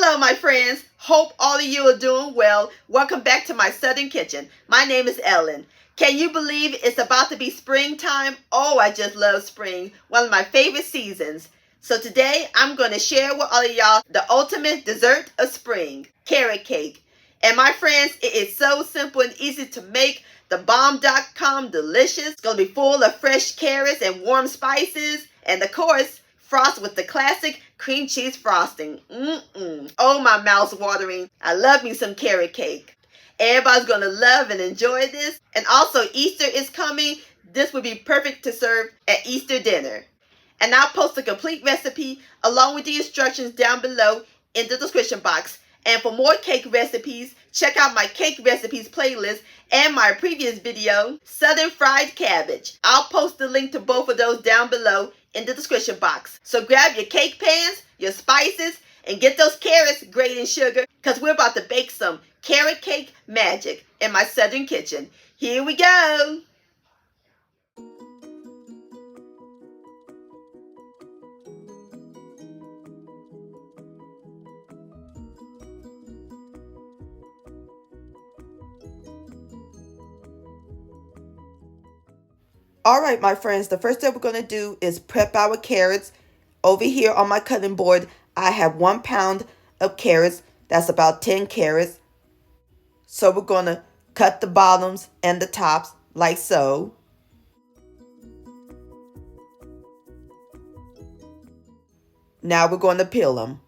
Hello, my friends. Hope all of you are doing well. Welcome back to my Southern Kitchen. My name is Ellen. Can you believe it's about to be springtime? Oh, I just love spring. One of my favorite seasons. So today, I'm going to share with all of y'all the ultimate dessert of spring, carrot cake. And my friends, it is so simple and easy to make. The bomb.com delicious. It's going to be full of fresh carrots and warm spices. And of course, frost with the classic cream cheese frosting. Oh, my mouth's watering. I love me some carrot cake. Everybody's going to love and enjoy this. And also, Easter is coming. This would be perfect to serve at Easter dinner. And I'll post a complete recipe along with the instructions down below in the description box. And for more cake recipes, check out my cake recipes playlist and my previous video, Southern Fried Cabbage. I'll post the link to both of those down below in the description box. So grab your cake pans, your spices, and get those carrots grated in sugar because we're about to bake some carrot cake magic in my Southern kitchen. Here we go. All right, my friends, the first thing we're going to do is prep our carrots. Over here on my cutting board, I have 1 pound of carrots. That's about 10 carrots. So we're going to cut the bottoms and the tops like so. Now we're going to peel them.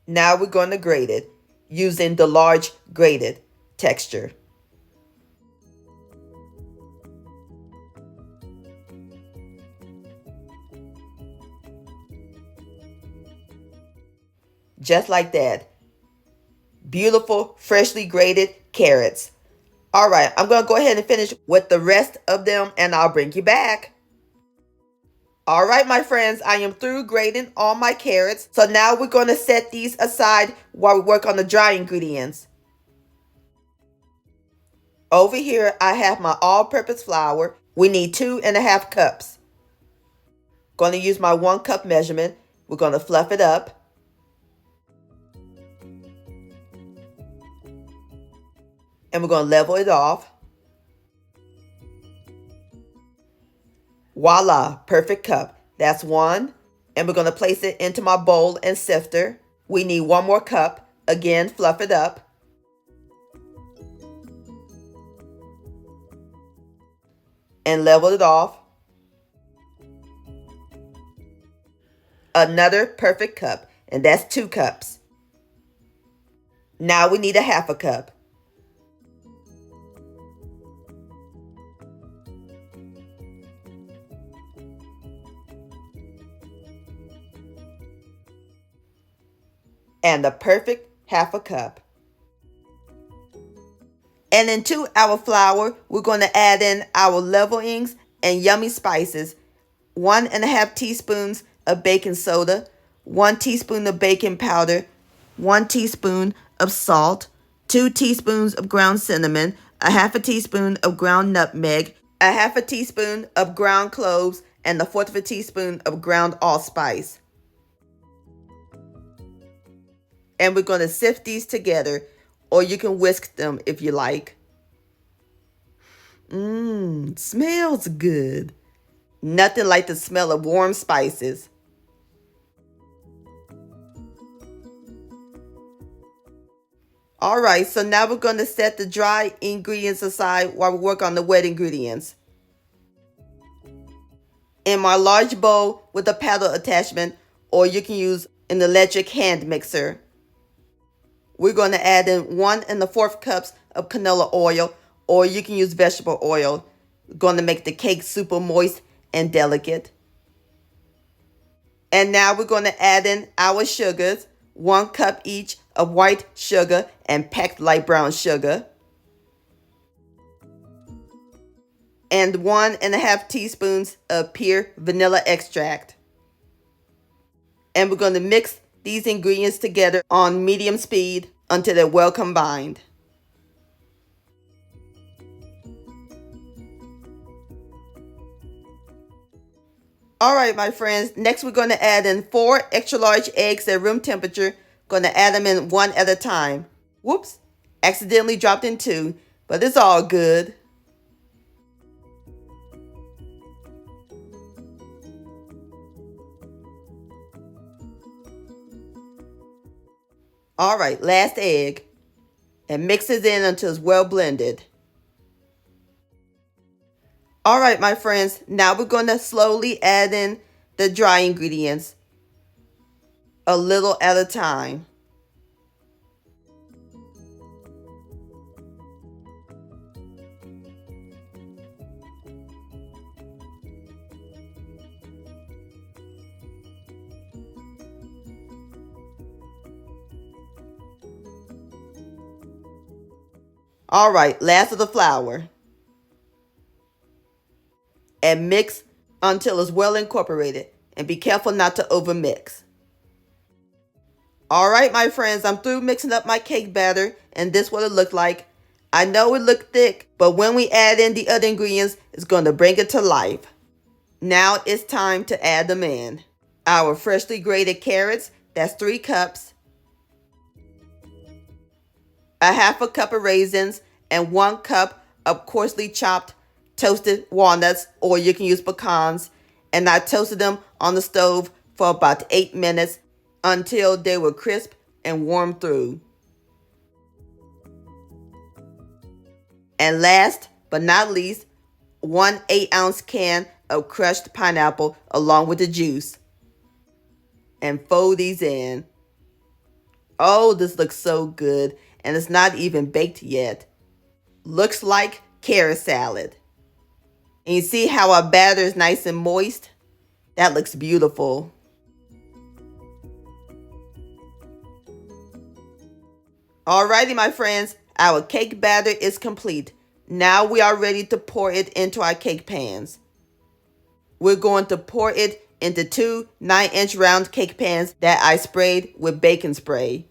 Now we're going to grate it using the large grated texture. Just like that. Beautiful, freshly grated carrots. All right, I'm going to go ahead and finish with the rest of them and I'll bring you back. All right, my friends, I am through grating all my carrots. So now we're going to set these aside while we work on the dry ingredients. Over here, I have my all-purpose flour. We need 2½ cups. Going to use my 1 cup measurement. We're going to fluff it up. And we're going to level it off. Voila, perfect cup. That's 1. And we're going to place it into my bowl and sifter. We need 1 more cup. Again, fluff it up. And level it off. Another perfect cup. And that's 2 cups. Now we need 1/2 cup. And the perfect 1/2 cup. And into our flour, we're going to add in our leavenings and yummy spices. 1½ teaspoons of baking soda, 1 teaspoon of baking powder, 1 teaspoon of salt, 2 teaspoons of ground cinnamon, 1/2 teaspoon of ground nutmeg, 1/2 teaspoon of ground cloves, and 1/4 teaspoon of ground allspice. And we're going to sift these together, or you can whisk them if you like. Smells good. Nothing like the smell of warm spices. All right, so now we're going to set the dry ingredients aside while we work on the wet ingredients. In my large bowl with a paddle attachment, or you can use an electric hand mixer, we're going to add in 1 1/4 cups of canola oil, or you can use vegetable oil. Going to make the cake super moist and delicate. And now we're going to add in our sugars, 1 cup each of white sugar and packed light brown sugar. And 1½ teaspoons of pure vanilla extract. And we're going to mix these ingredients together on medium speed until they're well combined. All right, my friends, next we're going to add in 4 extra large eggs at room temperature. Going to add them in one at a time. Whoops, accidentally dropped in 2, but it's all good. All right, last egg. And mix it in until it's well blended. All right, my friends, now we're going to slowly add in the dry ingredients, a little at a time. All right, last of the flour. And mix until it's well incorporated. And be careful not to overmix. All right, my friends, I'm through mixing up my cake batter, and this is what it looked like. I know it looked thick, but when we add in the other ingredients, it's going to bring it to life. Now it's time to add them in. Our freshly grated carrots, that's 3 cups. A half a cup of raisins, and 1 cup of coarsely chopped toasted walnuts, or you can use pecans. And I toasted them on the stove for about 8 minutes until they were crisp and warm through. And last but not least, 1 8-ounce can of crushed pineapple along with the juice. And fold these in. Oh, this looks so good, and it's not even baked yet. Looks like carrot salad. And you see how our batter is nice and moist? That looks beautiful. Alrighty, my friends, our cake batter is complete. Now we are ready to pour it into our cake pans. We're going to pour it into 2 9-inch round cake pans that I sprayed with baking spray.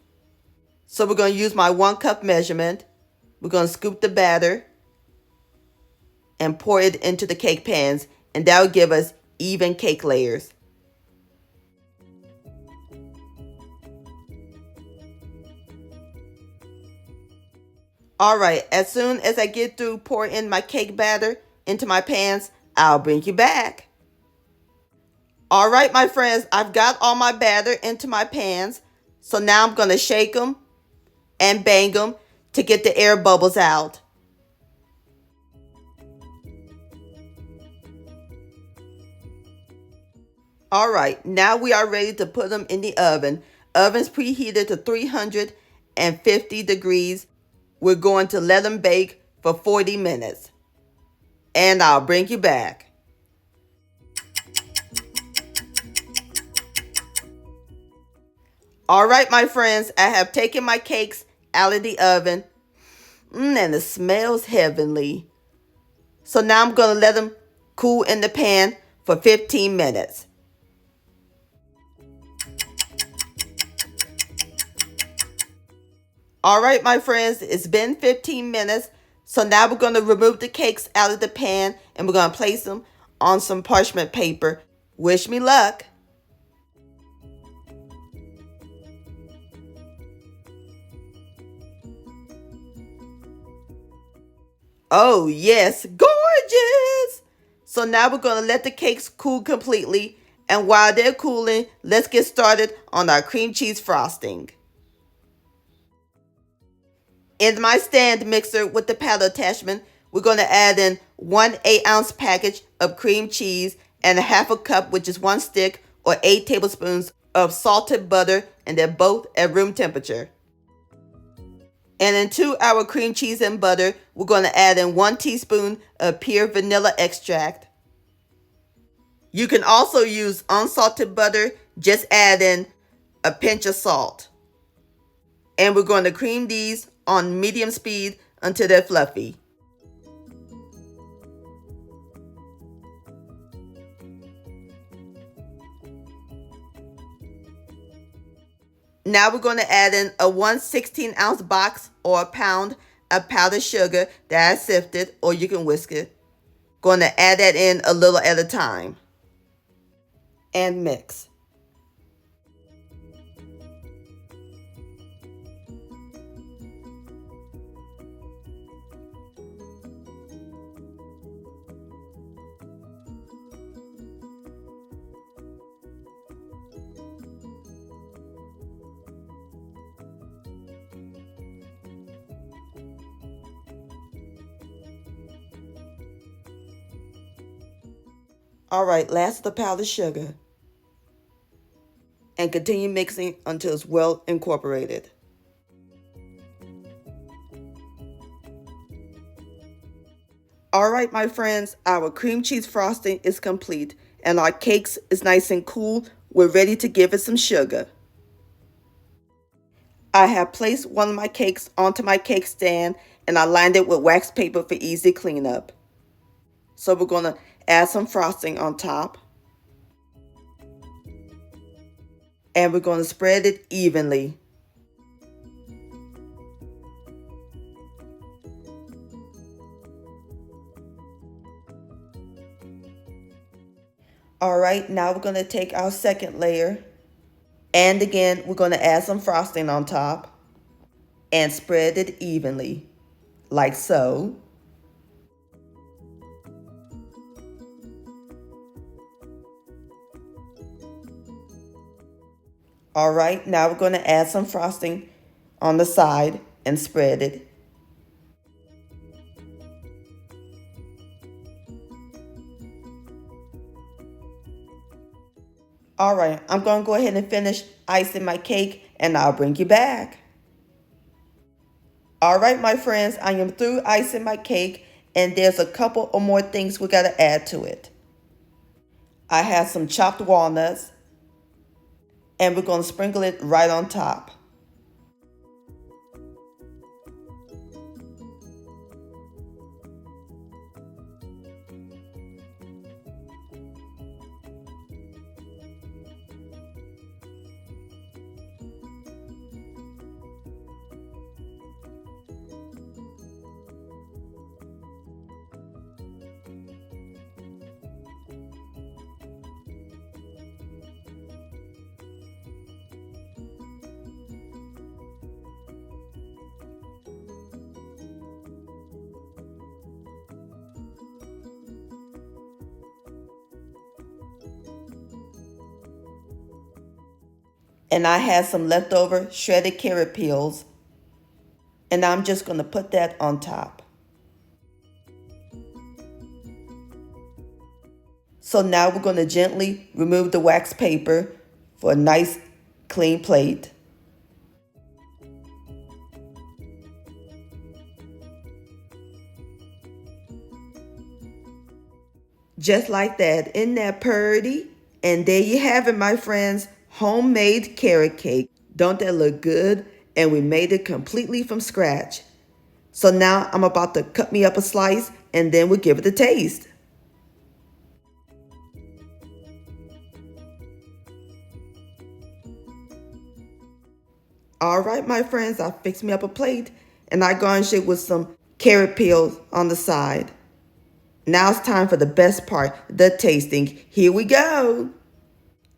So we're going to use my 1 cup measurement. We're going to scoop the batter and pour it into the cake pans, and that will give us even cake layers. All right, as soon as I get through pouring in my cake batter into my pans, I'll bring you back. All right, my friends, I've got all my batter into my pans, so now I'm going to shake them and bang them to get the air bubbles out. All right, now we are ready to put them in the oven. Oven's preheated to 350 degrees. We're going to let them bake for 40 minutes. And I'll bring you back. All right, my friends, I have taken my cakes out of the oven. And it smells heavenly. So now I'm going to let them cool in the pan for 15 minutes. All right, my friends, it's been 15 minutes. So now we're going to remove the cakes out of the pan and we're going to place them on some parchment paper. Wish me luck. Oh, yes, gorgeous. So now we're going to let the cakes cool completely. And while they're cooling, let's get started on our cream cheese frosting. In my stand mixer with the paddle attachment, we're going to add in 1 8-ounce package of cream cheese and a half a cup, which is 1 stick, or 8 tablespoons of salted butter, and they're both at room temperature. And into our cream cheese and butter, we're going to add in 1 teaspoon of pure vanilla extract. You can also use unsalted butter, just add in a pinch of salt. And we're going to cream these on medium speed until they're fluffy. Now we're going to add in a 1 16-ounce box or a pound of powdered sugar that I sifted, or you can whisk it. Going to add that in a little at a time. and mix. All right, last the powdered sugar. And continue mixing until it's well incorporated. All right, my friends, our cream cheese frosting is complete and our cakes is nice and cool. We're ready to give it some sugar. I have placed one of my cakes onto my cake stand and I lined it with wax paper for easy cleanup. So we're going to add some frosting on top. And we're going to spread it evenly. All right, now we're going to take our second layer. And again, we're going to add some frosting on top. And spread it evenly, like so. All right, now we're going to add some frosting on the side and spread it. All right, I'm going to go ahead and finish icing my cake and I'll bring you back. All right, my friends, I am through icing my cake and there's a couple or more things we got to add to it. I have some chopped walnuts and we're going to sprinkle it right on top. And I had some leftover shredded carrot peels. And I'm just going to put that on top. So now we're going to gently remove the wax paper for a nice clean plate. Just like that. Isn't that pretty? And there you have it, my friends. Homemade carrot cake. Don't that look good? And we made it completely from scratch. So now I'm about to cut me up a slice and then we'll give it a taste. All right, my friends, I fixed me up a plate and I garnished it with some carrot peels on the side. Now it's time for the best part, the tasting. Here we go.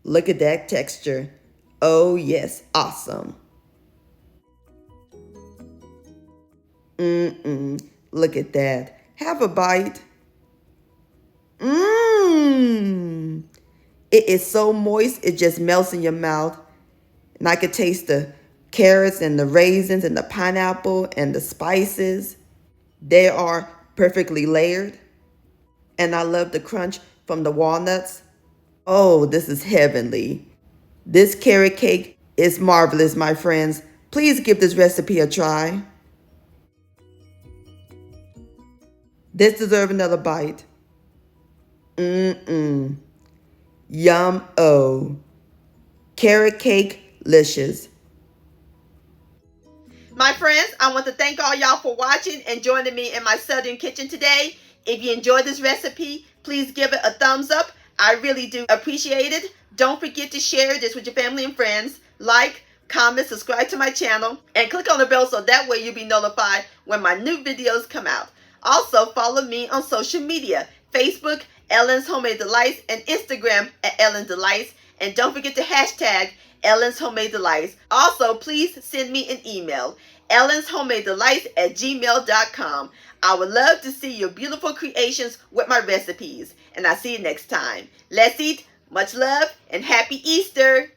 Look at that texture. Oh yes, awesome. Look at that. Have a bite. It is so moist, it just melts in your mouth. And I could taste the carrots and the raisins and the pineapple and the spices. They are perfectly layered. And I love the crunch from the walnuts. Oh, this is heavenly. This carrot cake is marvelous, my friends. Please give this recipe a try. This deserves another bite. Yum-o. Carrot cake-licious. My friends, I want to thank all y'all for watching and joining me in my Southern kitchen today. If you enjoyed this recipe, please give it a thumbs up. I really do appreciate it. Don't forget to share this with your family and friends. Like, comment, subscribe to my channel, and click on the bell so that way you'll be notified when my new videos come out. Also, follow me on social media, Facebook Ellen's Homemade Delights and Instagram at Ellen Delights. And don't forget to hashtag Ellen's Homemade Delights. Also, please send me an email, ellenshomemadedelights@gmail.com. I would love to see your beautiful creations with my recipes. And I'll see you next time. Let's eat. Much love and happy Easter.